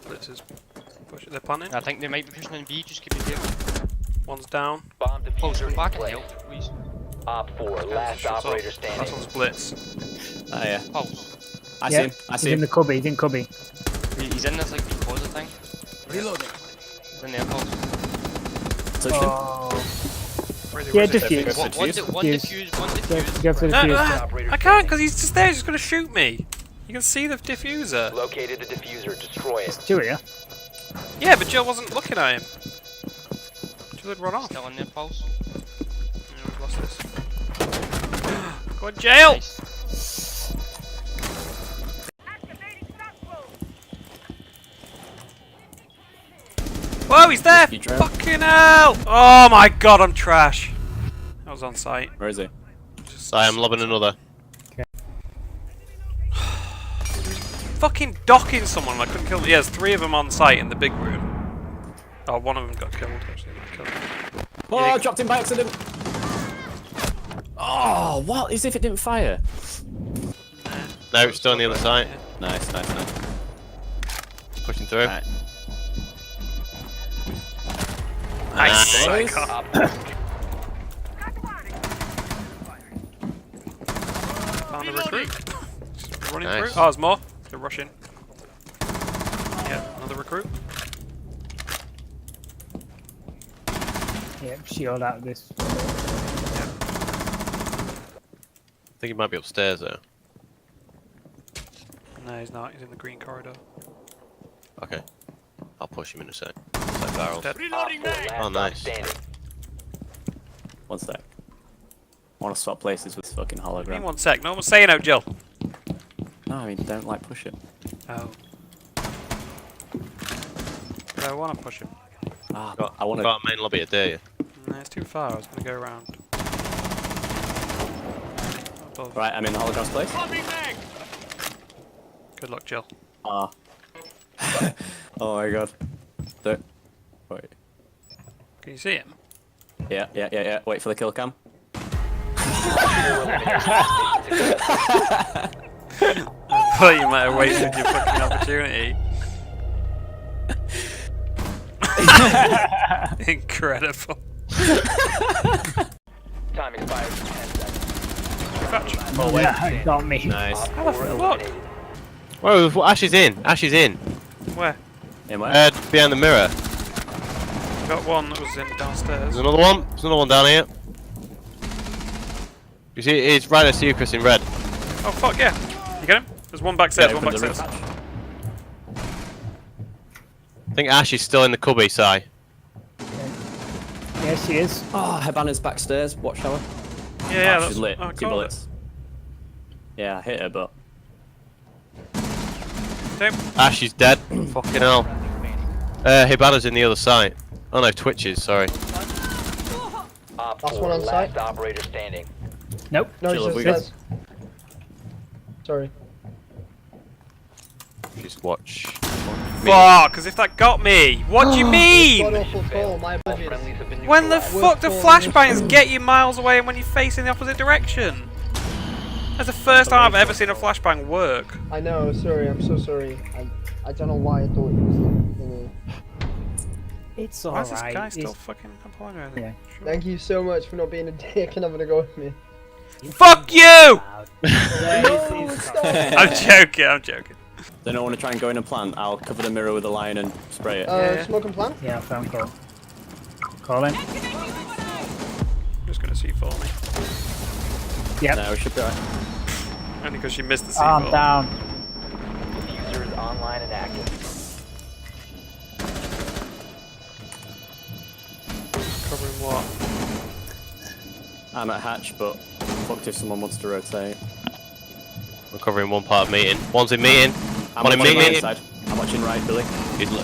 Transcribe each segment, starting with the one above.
Blitzers. They're planning. I think they might be pushing in B, just keep it here. One's down. Bomb Pulse, diffuser come back in and place. help, please. Op 4, last Shuts operator off. standing. Last one's Blitz. Oh yeah. Pulse. I see him. I see He's in him. the cubby, he's in cubby. He's in this like because of thing. Reloading. He's in there, Pulse. Touched him. Oh. Where is he? Yeah, Where is he? diffuse. One defuse, one defuse. Go for the No, diffuse. I can't because he's just there, he's just gonna shoot me. You can see the diffuser. Located the diffuser, destroy it. Do it, yeah? Yeah, but Jill wasn't looking at him. Jill had run off. Still in there, Pulse. Yeah, we've lost this. Go on, Jail! Nice. Whoa, he's there! You drone? Fucking hell! Oh my god, I'm trash. I was on site. Where is he? I am lobbing another. Fucking docking someone, I couldn't kill them. Yeah, there's 3 of them on site in the big room. Oh, one of them got killed, actually. Not killed. Oh, Yeah. I dropped him by accident. Oh, what? As if it didn't fire. No, it's still on the other side. Nice, nice, nice. Pushing through. Right. Nice! Nice. Op Found a recruit. Just running Nice. through. Oh, there's more. They're rushing. Yeah, another recruit. Yeah, shield out of this. I think he might be upstairs though. No, he's not. He's in the green corridor. Okay. I'll push him in a sec. Like barrels. Dead. Op 4, last Oh, nice. standing. One sec. I want to swap places with fucking Give me hologram. 1 sec. No one's saying out, Jill. No, I mean, don't like push it. Oh. But I want to push him. Ah, Got, I want to. got a main lobby, dare you? No, it's too far. I was going to go around. Above. Right, I'm in the hologram's place. Good luck, Jill. Ah. Oh my god. Don't. Wait. Can you see him? Yeah, yeah, yeah, yeah. Wait for the kill cam. I thought you might have wasted your fucking opportunity. Incredible. Time expires in 10 seconds. Fetch. Oh wait. Yeah, got me. Nice. Op How the 4 fuck? eliminated. Whoa, Ash is in. Ash is in. Where? In where? Behind the mirror. Got one that was in downstairs. There's another one. There's another one down here. You see, it's right next to you, Chris, in red. Oh fuck yeah! You get him? There's one backstairs, one open the backstairs. roof hatch. I think Ash is still in the cubby, Si. Yeah, she is. Oh, Hebana's backstairs. Watch tower. Yeah, Oh, that's she's lit. Oh, 2 called bullets. Yeah, I hit her, but. it. Ash is dead. Fucking hell. Hibana's in the other side. Oh no, Twitches, sorry. Op Last 4, one on last site. operator standing. Nope. No, Chill, he have we just says. Sorry. Just watch. Fuck! As if that got me. What do you God mean? awful call, my All apologies. friendlies have been When the neutralized. fuck do flashbangs get you miles away and when you're facing the opposite direction? That's the first time I've ever seen a flashbang work. I know, sorry, I'm so sorry. I don't know why I thought he was thingy. It's Why is this alright. guy still fucking apologizing? Yeah. Thank you so much for not being a dick and having a go at me. Fuck you! No, stop. I'm joking, I'm joking. They don't want to try and go in and plant. I'll cover the mirror with a line and spray it. Yeah. Smoke and plant? Yeah, phone call. Call in. I'm just gonna C4 me. Yep. No, we should be alright. Only because she missed the Arm C4. down. Diffuser is online and active. Covering what? I'm at hatch, but fucked if someone wants to rotate. We're covering one part of meeting. One's in meeting. I'm One in watching right meeting. side. I'm watching right, Billy.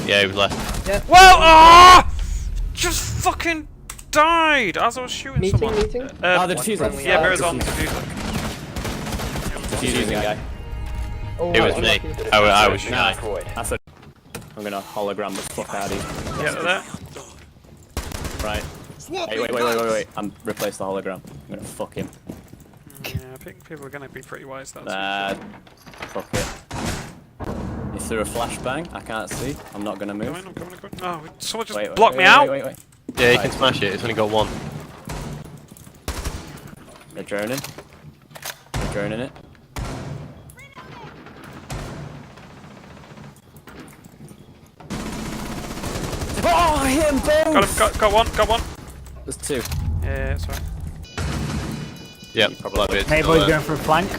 Yeah, he was left. Whoa! Ah! Just fucking died as I was shooting Meeting, someone. meeting? Oh, the diffuser. Yeah, mirror's on. Diffusing guy. Oh, It was right, me. unlucky. I was Diffuser Nice. destroyed. That's a. I'm gonna hologram the fuck out of you. Yeah, there. Right. Hey, wait. I'm replace the hologram. I'm gonna fuck him. Yeah, I think people are gonna be pretty wise. That's Fuck it. If through a flashbang. I can't see. I'm not gonna move. I'm coming. Oh, someone just Wait, blocked me out. Wait. Yeah, you can smash it. It's only got one. They're droning. They're droning it. Oh, I hit him both! Got one. There's two. Yeah, that's right. Yeah, probably. Hey, boys, going for a flank. Yeah,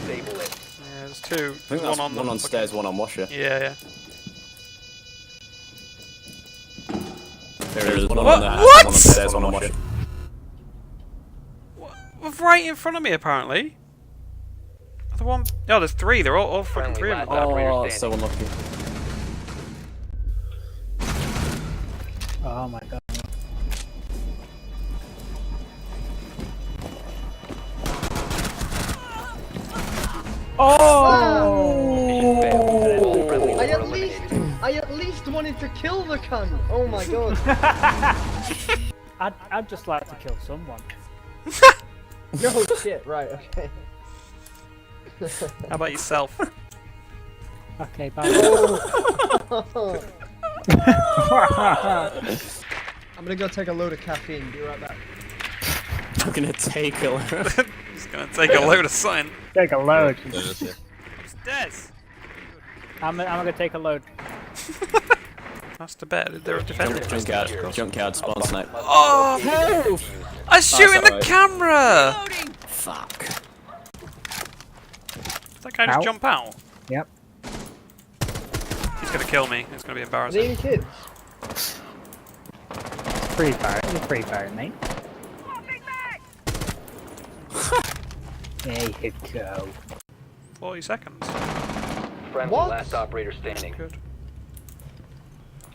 there's two. I think that's one on stairs, one on washer. Yeah. There is one What? on What? one on stairs, one on washer. Right in front of me, apparently. The one. Oh, there's three. They're all fucking three of them. Oh, so unlucky. Oh my god. Oh! I at least wanted to kill the cunt. Oh my god. I'd just like to kill someone. No shit. Right. Okay. How about yourself? Okay, bye. I'm gonna go take a load of caffeine. Be right back. I'm gonna take a load. He's gonna take a load of sign. Take a load. Stairs. I'm gonna take a load. That's the bet. They're a defender. Junkyard spawn snipe. Oh! I was shooting the alright. camera! Fuck. Did that guy just Ow. jump out? Yep. He's gonna kill me. It's gonna be Are they embarrassing. any kids? Free fire. You're free fire, mate. There you go. 40 seconds. Friendly What? last operator standing. Good.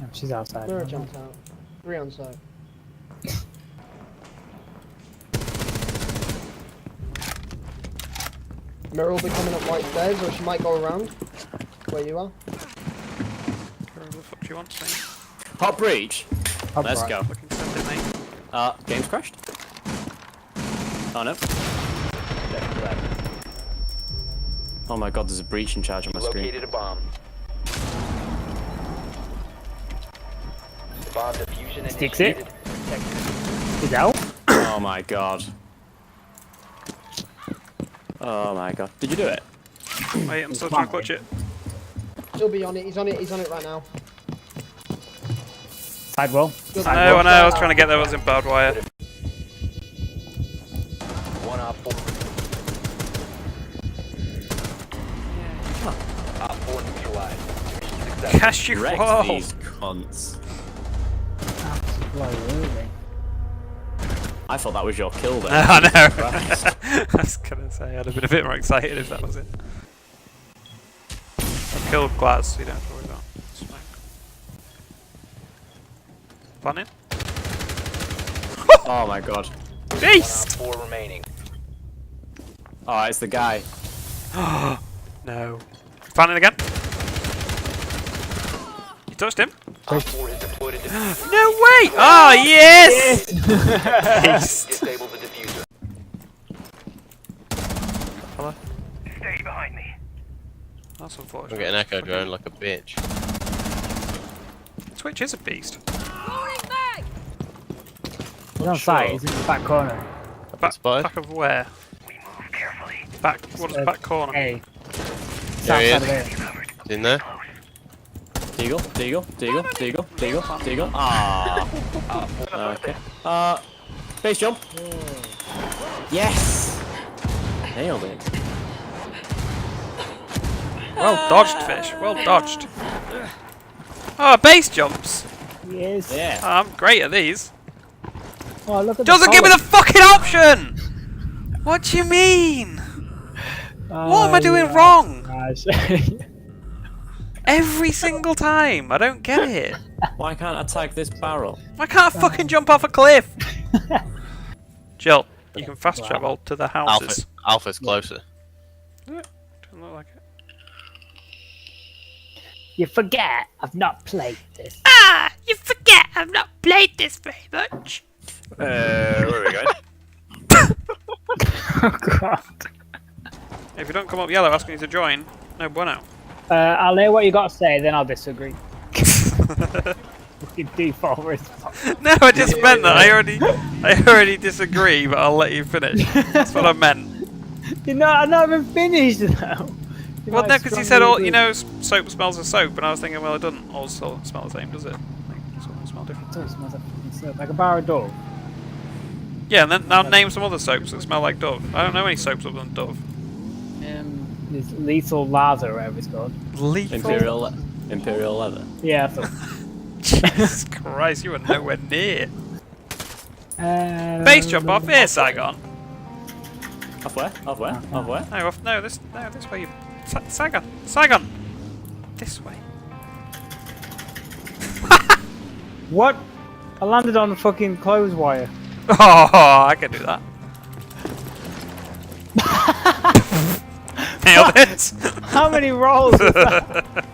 Oh, she's outside. Mirror jumped out. 3 on site. Mirror will be coming up white stairs, or she might go around where you are. Wherever the fuck she wants me. Hot breach. Up Let's right. go. Fucking send it, mate. Game's crashed. Oh no. Oh my god, there's a breach in charge on my screen. Located a bomb. Bomb diffusion Sticks initiated. it. He's out. Oh my god. Oh my god. Did you do it? Wait, I'm still trying to clutch it. He'll be on it. He's on it. He's on it right now. Side wall. Good. I know, I was trying to get there, I was in barbed wire. One op 4. Op 4 neutralized. Mission successful. Cash you Wreck wall! these cunts. Absolutely. I thought that was your kill there. I know. Christ. I was gonna say, I'd have been a bit more excited if that was it. I killed Glass, so you don't have to worry about smoke. Planning? Oh my god. Beast! 1 op 4 remaining. Oh, it's the guy. No. Planning again? You touched him? Op 4 has deployed a diffuser. No way! Oh, yes! Beast! Disable the diffuser. Hello? Stay behind me. That's unfortunate. I'm getting an echo drone like a bitch. Twitch is a beast. He's on site. He's in the back corner. Back of where? Back, what is back corner? Hey. There he South side of is. there. He's in there. Deagle. Ah. Okay. Base jump. Yes. Nailed it. Well dodged, fish. Well dodged. Oh, base jumps. Yes. Yeah. I'm great at these. Oh, look at Doesn't give me the fucking option! What do you mean? What am I doing wrong? Nice. Every single time. I don't get it. Why can't I tag this barrel? Why can't I fucking jump off a cliff? Jill, you can fast travel to the houses. Alpha's closer. Doesn't look like it. You forget I've not played this. Ah! You forget I've not played this very much. Where are we going? Oh god. If you don't come up yellow asking you to join, no bueno. I'll hear what you got to say, then I'll disagree. Fucking default response. No, I just meant that. I already disagree, but I'll let you finish. That's what I meant. You know, I'm not even finished now. Well, no, because you said all. You know, soap smells of soap, and I was thinking, well, it doesn't all smell the same, does it? Like, some of them smell different. It does smell like fucking soap, like a bar of Dove. Yeah, and then now name some other soaps that smell like Dove. I don't know any soaps other than Dove. There's Lethal Lather, or whatever it's called. Lethal. Imperial leather. Yeah, I thought. Jesus Christ, you were nowhere near. Base jump off here, Saigon. Off where? Off where? Off where? No, this way. Saigon. This way. What? I landed on a fucking clothes wire. Oh, I can do that. Nailed it. How many rolls was that?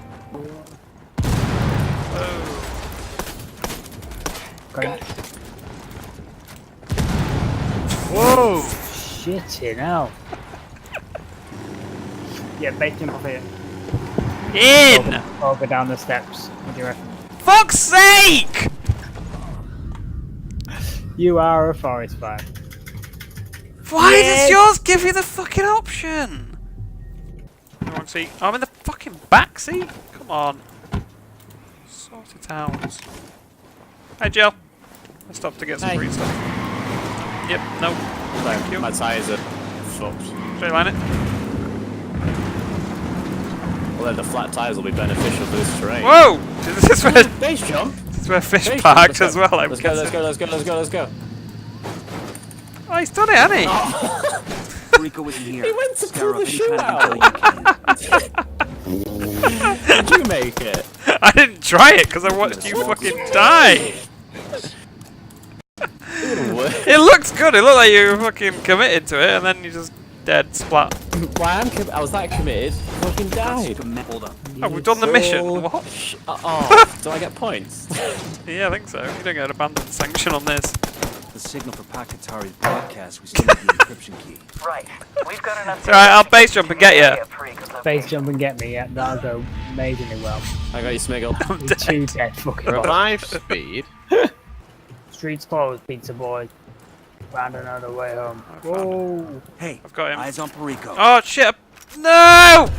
Okay. Whoa! Shitting hell. Yeah, base jump off here. In! Or go down the steps. What do you reckon? Fuck's sake! You are a forest fire. Why Yes. does yours give you the fucking option? Wrong seat. I'm in the fucking back seat? Come on. Sort it out. Hey, Jill. I stopped to get some Hey. free stuff. Yep, no. Thank you. My tyres are fucked. Straight line it. Well, then the flat tyres will be beneficial for this terrain. Whoa! This is where, Base jump! this is where fish Base parked jump, as well, I'm Let's go, let's guessing. go, let's go, let's go, let's go, let's go. Oh, he's done it, hasn't he? Rico isn't here. He went to Scare pull up the any shoe kind of intel out. you can. Did you make it? I didn't try it because I watched you fucking die. It looked good. It looked like you were fucking committed to it, and then you just dead splat. Why I was that committed. Fucking died. Hold up. Oh, we've done the mission. What? Oh, do I get points? Yeah, I think so. You don't get an abandoned sanction on this. The signal for Pakatari's broadcast. We still need the encryption key. Right. We've got enough. It's alright, I'll base jump and get you. Base jump and get me, yeah, that'll go amazingly well. I got you, Smiggle. I'm You're dead. too dead fucking well. Revive speed. Streets closed, pizza boy. Found another way home. Whoa. Hey, I've got him. eyes on Perico. Oh shit! No!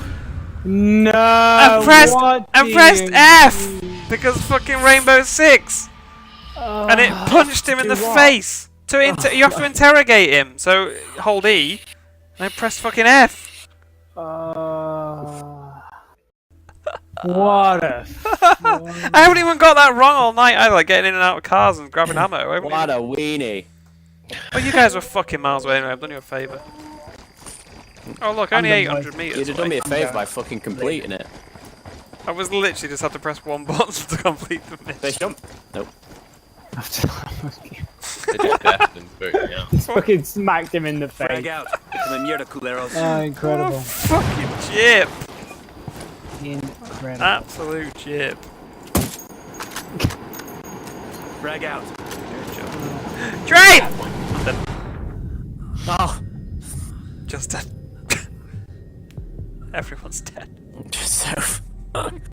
No! I pressed what do you F do? because fucking Rainbow Six, and it punched him in do the what? face. You have to interrogate him. So hold E, and I pressed fucking F. What a I haven't even got that wrong all night either, like getting in and out of cars and grabbing ammo. I haven't What even- a weenie. Well, you guys were fucking miles away anyway. I've done you a favour. Oh look, only 800 meters. You'd have done away. me a favour by fucking completing it. I was literally just had to press one button to complete the mission. Base jump? Nope. fucking smacked him in the Frag face. out. Come mierda, culeros. Oh, What a incredible. fucking jip! Incredible. Absolute jip. Frag out. Trade! Oh! Just dead. Everyone's dead. Just so.